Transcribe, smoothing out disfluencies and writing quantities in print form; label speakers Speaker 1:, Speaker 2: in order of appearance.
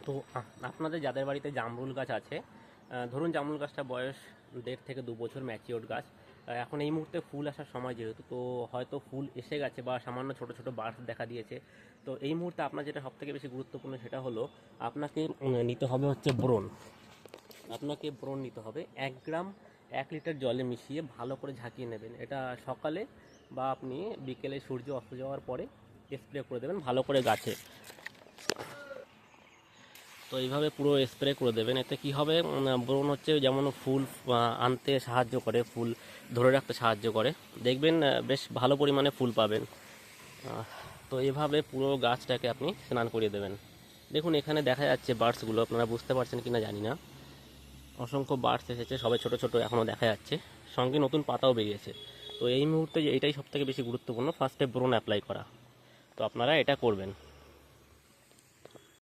Speaker 1: তো আপনাদের যাদের বাড়িতে জামরুল গাছ আছে, ধরুন জামরুল গাছটা বয়স 1.5 থেকে 2 বছর ম্যাচিওর গাছ, এখন এই মুহূর্তে ফুল আসার সময় যেহেতু, তো হয়তো ফুল এসে গেছে বা সামান্য ছোট ছোট বার্স দেখা দিয়েছে। তো এই মুহূর্তে আপনার যেটা সবথেকে বেশি গুরুত্বপূর্ণ সেটা হলো আপনাকে নিতে হবে হচ্ছে বোরন। আপনাকে বোরন নিতে হবে 1 গ্রাম 1 লিটার জলে মিশিয়ে ভালো করে ঝাঁকিয়ে নেবেন। এটা সকালে বা আপনি বিকেলে সূর্য অস্ত যাওয়ার পরে স্প্রে করে দেবেন ভালো করে গাছে। তো এইভাবে পুরো স্প্রে করে দেবেন। এতে কি হবে, বোরন হচ্ছে যেমন ফুল আনতে সাহায্য করে, ফুল ধরে রাখতে সাহায্য করে, দেখবেন বেশ ভালো পরিমাণে ফুল পাবেন। তো এইভাবে পুরো গাছটাকে আপনি স্নান করিয়ে দেবেন। দেখুন এখানে দেখা যাচ্ছে বার্ডসগুলো, আপনারা বুঝতে পারছেন কিনা জানি না, অসংখ্য বার্ডস এসেছে, সবাই ছোট ছোট এখনও দেখা যাচ্ছে, সঙ্গে নতুন পাতাও বেরিয়েছে। তো এই মুহূর্তে এটাই সবথেকে বেশি গুরুত্বপূর্ণ, ফার্স্টে বোরন অ্যাপ্লাই করা। তো আপনারা এটা করবেন।